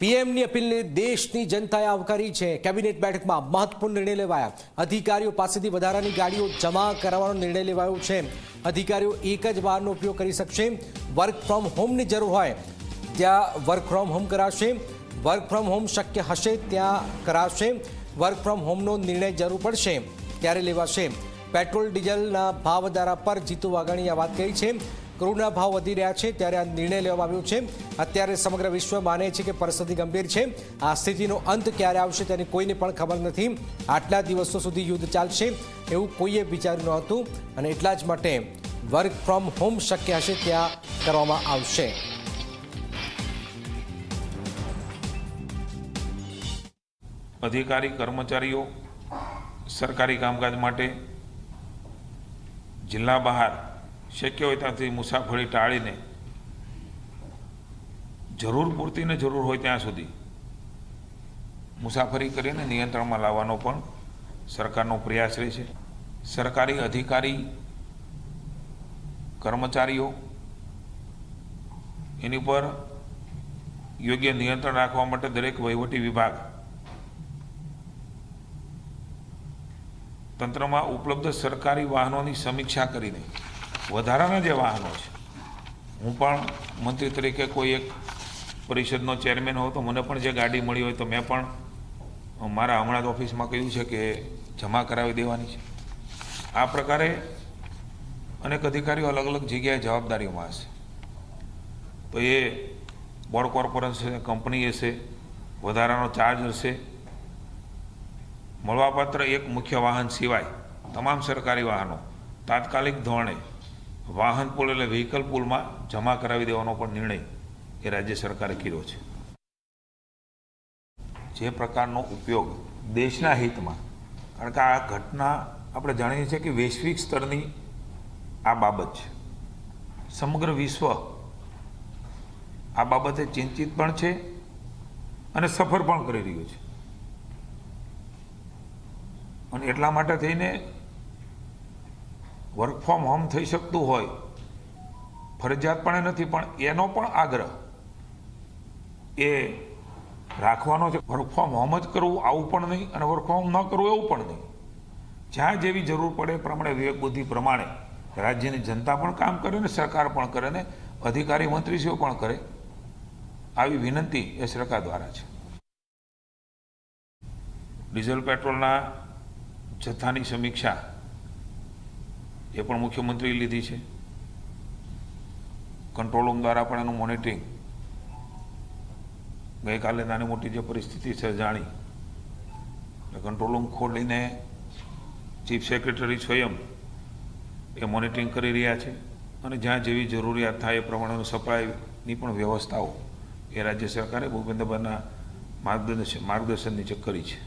પીએમની અપીલને દેશની જનતાએ આવકારી છે। કેબિનેટ બેઠકમાં મહત્વપૂર્ણ નિર્ણય લેવાયા। અધિકારીઓ પાસેથી વધારાની ગાડીઓ જમા કરાવવાનો નિર્ણય લેવાયો છે। અધિકારીઓ એક જ વાહનનો ઉપયોગ કરી શકશે। વર્ક ફ્રોમ હોમની જરૂર હોય ત્યાં વર્ક ફ્રોમ હોમ કરાશે। વર્ક ફ્રોમ હોમ શક્ય હશે ત્યાં કરાશે। વર્ક ફ્રોમ હોમનો નિર્ણય જરૂર પડશે ત્યારે લેવાશે। પેટ્રોલ ડીઝલના ભાવ વધારા પર જીતુ વાઘાણીએ વાત કરી છે। ક્રૂડના ભાવ વધી રહ્યા છે ત્યારે આ નિર્ણય લેવામાં આવ્યો છે। અત્યારે સમગ્ર વિશ્વ માને છે કે પરિસ્થિતિ ગંભીર છે। આ સ્થિતિનો અંત ક્યારે આવશે તેની કોઈને પણ ખબર નથી। આટલા દિવસો સુધી યુદ્ધ ચાલશે એવું કોઈએ વિચાર્યું નહોતું અને એટલા જ માટે વર્ક ફ્રોમ હોમ શક્ય હશે ત્યાં કરવામાં આવશે। अधिकारी कर्मचारीओ सरकारी कामकाज माटे जिल्ला बहार शक्य होय त्यां मुसाफरी टाळीने जरूर पूरती ने जरूर होय त्यां सुधी मुसाफरी करीने नियंत्रणमां लावવાનો पण सरकारनो प्रयास रहे छे। सरकारी अधिकारी कर्मचारीओ एनी पर योग्य नियंत्रण राखवा माटे दरेक वहीवटी विभाग तंत्र में उपलब्ध सरकारी वाहनों की समीक्षा करीने वधाराना जे वाहनों छे हूँ पण मंत्री तरीके कोई एक परिषदनो चेरमेन हो तो मने पण जे गाड़ी मळी होय तो मैं पण मारा हमणां ऑफिस में कह्युं छे के जमा करावी देवानी छे। आ प्रकारे अनेक अधिकारीओ अलग अलग जग्याए जवाबदारीओमां हशे तो ये बोर्ड कॉर्पोरेशन कंपनी हशे वधारानो चार्ज हशे। मळवापात्र एक मुख्य वाहन सिवाय तमाम सरकारी वाहनों तात्कालिक धोरणे वाहन पूल एटले व्हीकल पूल में जमा करावी देवानो पण निर्णय ए राज्य सरकारे कर्यो छे। जे प्रकारनो उपयोग देशना हित में कारण के आ घटना आपणे जाणीए छीए कि वैश्विक स्तरनी आ बाबत छे। समग्र विश्व आ बाबते चिंतित पण छे अने सफर पण करी रह्युं छे અને એટલા માટે થઈને વર્ક ફ્રોમ હોમ થઈ શકતું હોય ફરજિયાતપણે નથી પણ એનો પણ આગ્રહ એ રાખવાનો છે। વર્ક ફ્રોમ હોમ જ કરવું આવું પણ નહીં અને વર્ક ફ્રોમ ન કરવું એવું પણ નહીં। જ્યાં જેવી જરૂર પડે એ પ્રમાણે વિવેક બુદ્ધિ પ્રમાણે રાજ્યની જનતા પણ કામ કરે ને સરકાર પણ કરે ને અધિકારી મંત્રીશ્રીઓ પણ કરે આવી વિનંતી એ સરકાર દ્વારા છે। ડીઝલ પેટ્રોલના जत्थानी समीक्षा ये पण मुख्यमंत्री लीधी है। कंट्रोल रूम द्वारा पण एनुं मॉनिटरिंग गई काले नानी मोटी जो परिस्थिति है जाणी कंट्रोल रूम खोलीने चीफ सेक्रेटरी स्वयं ए मॉनिटरिंग करी रह्या छे अने ज्यां जेवी जरूरियात थाय ए प्रमाणेनुं सप्लायनी पण व्यवस्थाओ ए राज्य सरकारे भूपेन्द्रभाईना मार्गदर्शन नीचे करी छे।